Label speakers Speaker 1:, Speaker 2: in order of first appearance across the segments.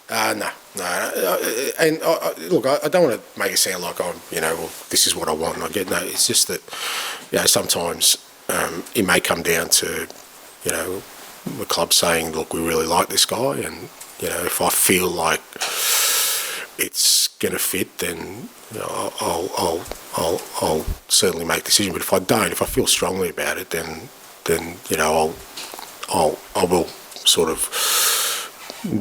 Speaker 1: No, no. And look, I don't want to make it sound like I'm, well, this is what I want. And I get no. It's just that, sometimes it may come down to, the club saying, look, we really like this guy, and if I feel like it's going to fit, then I'll certainly make a decision. But if I don't, if I feel strongly about it, then I will sort of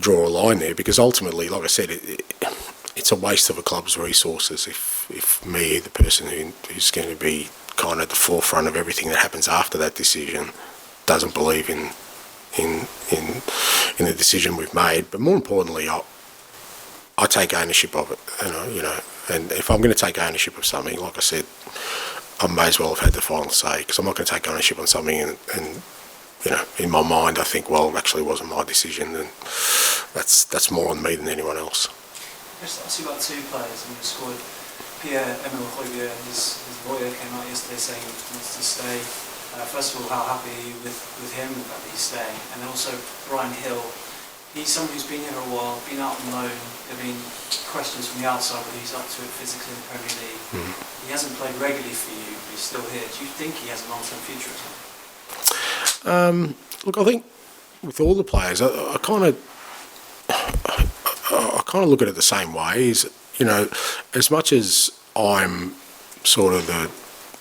Speaker 1: draw a line there, because ultimately, like I said, it's a waste of a club's resources if me, the person who's going to be kind of at the forefront of everything that happens after that decision, doesn't believe in the decision we've made. But more importantly, I take ownership of it, and if I'm going to take ownership of something, like I said, I may as well have had the final say, because I'm not going to take ownership on something and in my mind, I think, well, it actually wasn't my decision, and that's more on me than anyone else.
Speaker 2: Just ask you about two players in your squad. Pierre-Emile Højbjerg, his lawyer came out yesterday saying he wants to stay. First of all, how happy are you with him, the fact that he's staying? And then also Brian Hill. He's someone who's been here a while, been out on loan. There have been questions from the outside whether he's up to it physically in the Premier League. He hasn't played regularly for you, but he's still here. Do you think he has a long-term future at all?
Speaker 1: Look, I think with all the players, I kind of look at it the same way. Is as much as I'm sort of the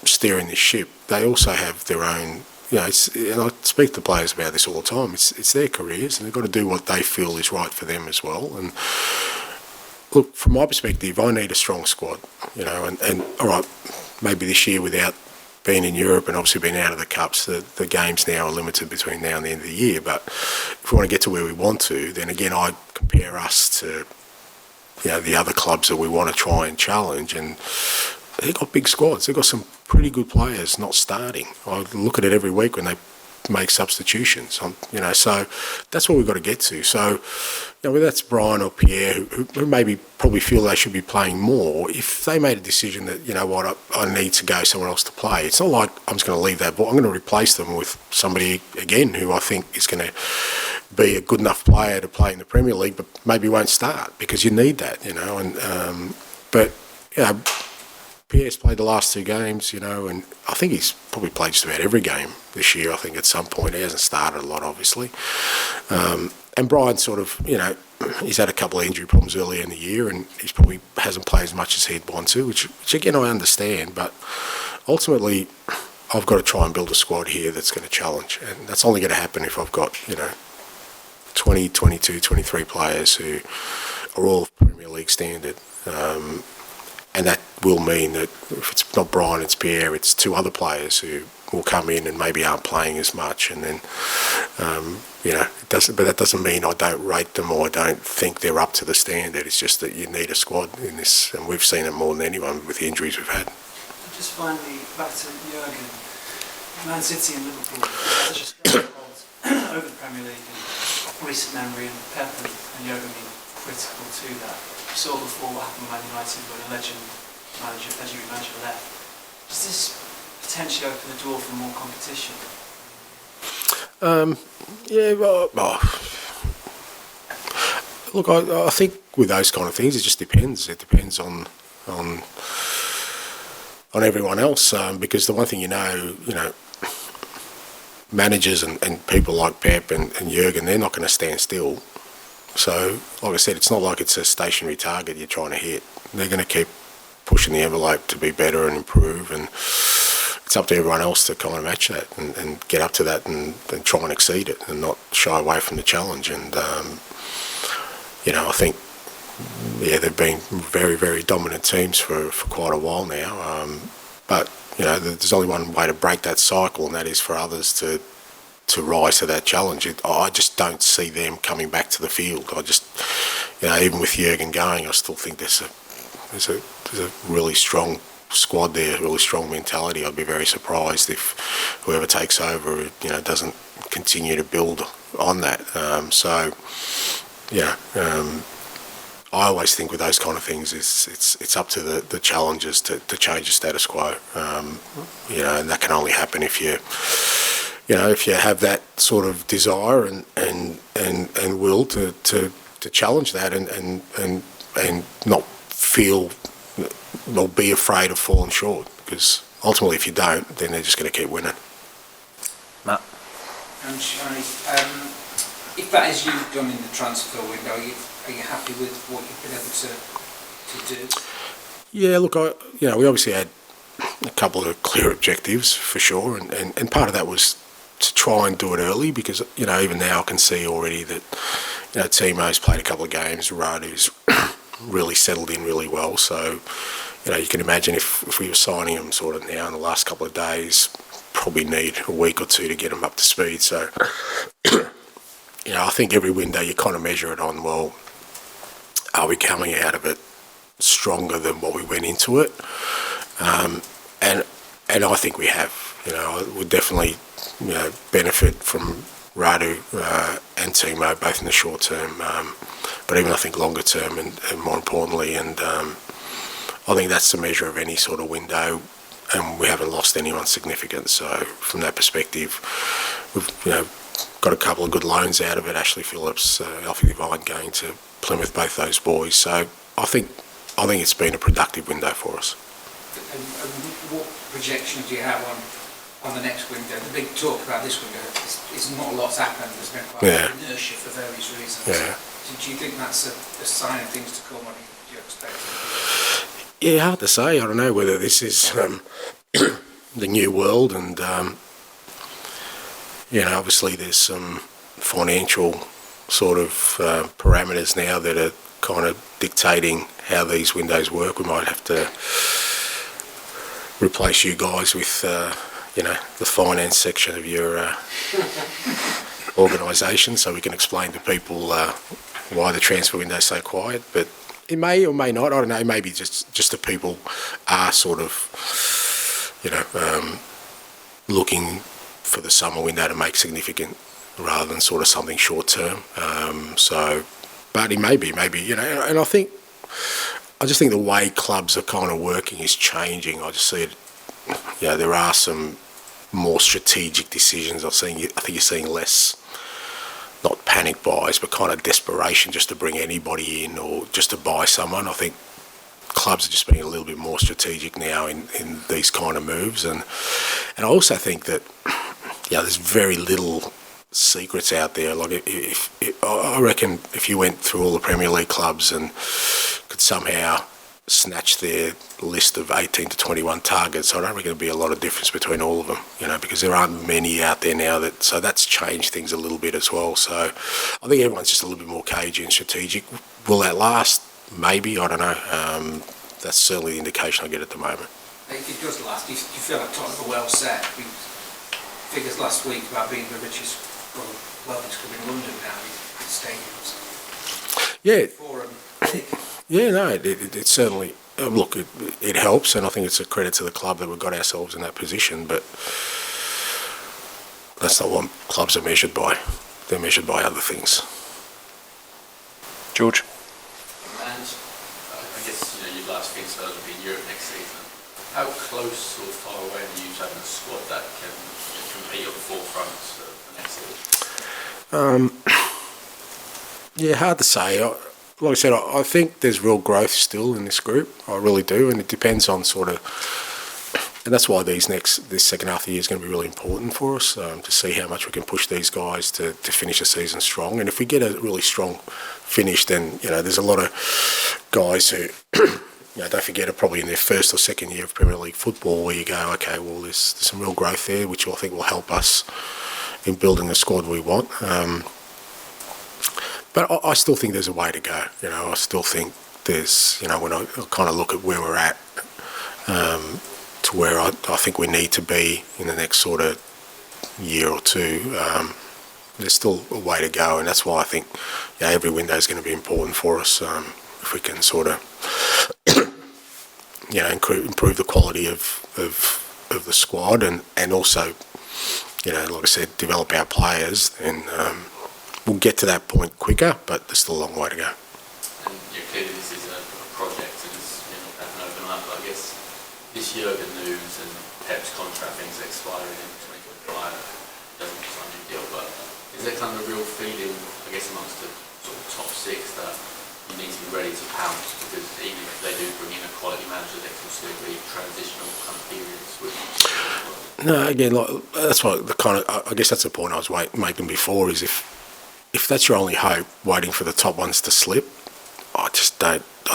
Speaker 1: steering the ship, they also have their own. And I speak to the players about this all the time. It's their careers, and they've got to do what they feel is right for them as well. And look, from my perspective, I need a strong squad. And all right, maybe this year without being in Europe and obviously being out of the Cups, the games now are limited between now and the end of the year. But if we want to get to where we want to, then again, I compare us to the other clubs that we want to try and challenge, and they've got big squads. They've got some pretty good players not starting. I look at it every week when they make substitutions. So that's what we've got to get to. So, whether that's Brian or Pierre, who maybe probably feel they should be playing more, if they made a decision that, I need to go somewhere else to play, it's not like I'm just going to leave that ball. I'm going to replace them with somebody, again, who I think is going to be a good enough player to play in the Premier League, but maybe won't start, because you need that, But Pierre's played the last two games, and I think he's probably played just about every game this year, I think, at some point. He hasn't started a lot, obviously. And Brian sort of, he's had a couple of injury problems earlier in the year, and he's probably hasn't played as much as he'd want to, which again, I understand. But ultimately, I've got to try and build a squad here that's going to challenge. And that's only going to happen if I've got, 20, 22, 23 players who are all Premier League standard. And that will mean that if it's not Brian, it's Pierre, it's two other players who will come in and maybe aren't playing as much. And then, but that doesn't mean I don't rate them or I don't think they're up to the standard. It's just that you need a squad in this, and we've seen it more than anyone with the injuries we've had.
Speaker 2: Just finally, back to Jurgen. Man City and Liverpool have such a strong hold over the Premier League in recent memory, and Pep and Jurgen being critical to that. We saw before what happened with Man United when a legendary manager left. Does this potentially open the door for more competition?
Speaker 1: Look, I think with those kind of things, it just depends. It depends on everyone else, because the one thing managers and people like Pep and Jurgen, they're not going to stand still. So, like I said, it's not like it's a stationary target you're trying to hit. They're going to keep pushing the envelope to be better and improve, and it's up to everyone else to kind of match that and get up to that and try and exceed it and not shy away from the challenge. And, I think, they've been very, very dominant teams for quite a while now. But, there's only one way to break that cycle, and that is for others to rise to that challenge. I just don't see them coming back to the field. I just, even with Jurgen going, I still think there's a really strong squad there, a really strong mentality. I'd be very surprised if whoever takes over, doesn't continue to build on that. I always think with those kind of things, it's up to the challengers to change the status quo. And that can only happen if you have that sort of desire and will to to challenge that and not feel or be afraid of falling short, because ultimately if you don't, then they're just going to keep winning.
Speaker 3: Matt?
Speaker 4: And Shani, if that is you done in the transfer window, are you happy with what you've been able to do?
Speaker 1: Yeah, look, we obviously had a couple of clear objectives for sure, and part of that was to try and do it early, because even now I can see already that Timo's played a couple of games, Radu's really settled in really well, so you can imagine if we were signing him sort of now in the last couple of days, probably need a week or two to get him up to speed. So I think every window you kind of measure it on, well, are we coming out of it stronger than what we went into it? And I think we have. We definitely benefit from Radu and Timo both in the short term, but even I think longer term and more importantly, and I think that's the measure of any sort of window, and we haven't lost anyone significant. So from that perspective, we've got a couple of good loans out of it. Ashley Phillips, Alfie Devine going to Plymouth, both those boys. So I think it's been a productive window for us.
Speaker 4: And what projections do you have on the next window? The big talk about this window is not a lot's happened. There's been quite a lot of inertia for various reasons.
Speaker 1: Yeah.
Speaker 4: Do you think that's a sign of things to come? What do you expect?
Speaker 1: Yeah, hard to say. I don't know whether this is the new world, and obviously there's some financial sort of parameters now that are kind of dictating how these windows work. We might have to replace you guys with the finance section of your organisation, so we can explain to people why the transfer window is so quiet. But it may or may not. I don't know. Maybe just the people are sort of looking for the summer window to make significant rather than sort of something short term. But it may be, and I just think the way clubs are kind of working is changing. I just see it. There are some more strategic decisions. I think you're seeing less, not panic buys, but kind of desperation just to bring anybody in or just to buy someone. I think clubs are just being a little bit more strategic now in these kind of moves, and I also think that there's very little secrets out there. Like I reckon if you went through all the Premier League clubs and could somehow snatch their list of 18 to 21 targets, I don't reckon there'd be a lot of difference between all of them, because there aren't many out there now. So that's changed things a little bit as well. So I think everyone's just a little bit more cagey and strategic. Will that last? Maybe, I don't know. That's certainly the indication I get at the moment.
Speaker 4: If it does last, do you feel like Tottenham are well set? Figures last week about being the richest, wealthiest club in London now with stadiums.
Speaker 1: Yeah.
Speaker 4: Forum.
Speaker 1: Yeah, no, it certainly, look, it helps, and I think it's a credit to the club that we've got ourselves in that position, but that's not what clubs are measured by. They're measured by other things.
Speaker 3: George?
Speaker 5: And I guess, your last thing Spurs will be in Europe next season. How close or far away are you to having a squad that can compete at the forefront for next season?
Speaker 1: Yeah, hard to say. Like I said, I think there's real growth still in this group. I really do, and it depends on sort of, and that's why this second half of the year is going to be really important for us, to see how much we can push these guys to finish the season strong. And if we get a really strong finish, then there's a lot of guys who, don't forget, are probably in their first or second year of Premier League football, where you go, okay, well, there's some real growth there, which I think will help us in building the squad we want. But I still think there's a way to go. I still think there's, when I kind of look at where we're at, to where I think we need to be in the next sort of year or two, there's still a way to go, and that's why I think every window is going to be important for us. If we can sort of, improve the quality of the squad, and also, like I said, develop our players, and we'll get to that point quicker, but there's still a long way to go.
Speaker 5: And clearly this is a project, and it's not happening overnight, but I guess this Jurgen news and Pep's contract things expiring in 2025 doesn't sign a new deal, but is there kind of a real feeling, I guess, amongst the sort of top six that you need to be ready to pounce, because even if they do bring in a quality manager, there can still be transitional kind of periods with.
Speaker 1: No, again, that's what the kind of. I guess that's the point I was making before. Is if that's your only hope, waiting for the top ones to slip, I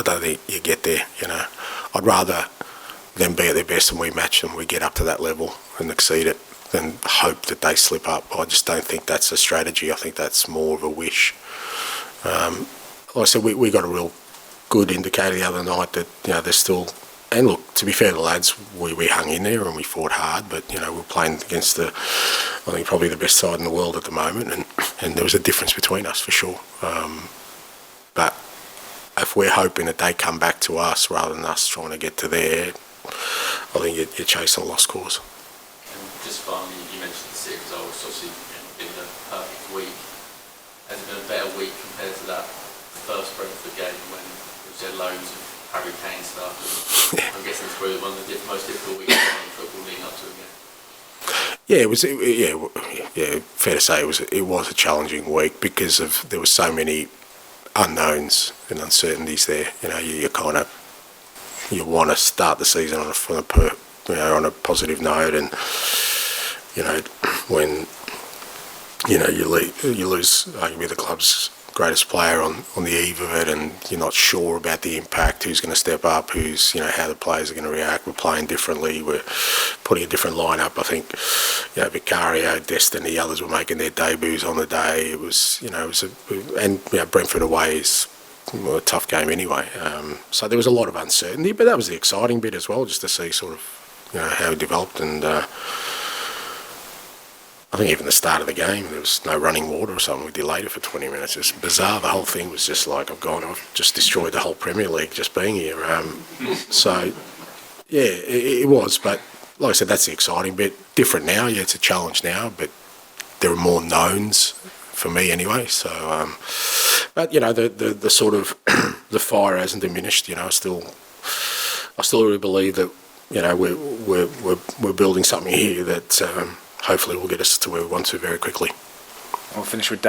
Speaker 1: don't think you get there. I'd rather them be at their best and we match them, we get up to that level and exceed it, than hope that they slip up. I just don't think that's a strategy. I think that's more of a wish. Like I said, we got a real good indicator the other night that they're still. And look, to be fair to the lads, we hung in there and we fought hard, but we're playing against I think probably the best side in the world at the moment, and there was a difference between us for sure. But if we're hoping that they come back to us rather than us trying to get to there, I think you're chasing a lost cause.
Speaker 5: And just finally, you mentioned the series. I was obviously been a perfect week. Has it been a better week compared to that first Brentford game when there was loads of Harry Kane stuff? I'm guessing it's probably one of the most difficult weeks in football leading up to a game.
Speaker 1: Yeah, it was. Yeah, fair to say it was a challenging week because there were so many unknowns and uncertainties there. You want to start the season on a positive note, and when you lose arguably the club's greatest player on the eve of it, and you're not sure about the impact, who's going to step up, who's how the players are going to react. We're playing differently, we're putting a different lineup. I think Vicario, Destiny, others were making their debuts on the day. It was Brentford away is a tough game anyway. So there was a lot of uncertainty, but that was the exciting bit as well, just to see sort of how it developed. And I think even the start of the game, there was no running water or something. We delayed it for 20 minutes. It's bizarre. The whole thing was just like, I've just destroyed the whole Premier League just being here. So, yeah, it was. But like I said, that's the exciting bit. Different now. Yeah, it's a challenge now, but there are more knowns for me anyway. So, but the sort of the fire hasn't diminished. I still really believe that we're building something here that hopefully will get us to where we want to very quickly.
Speaker 3: We'll finish with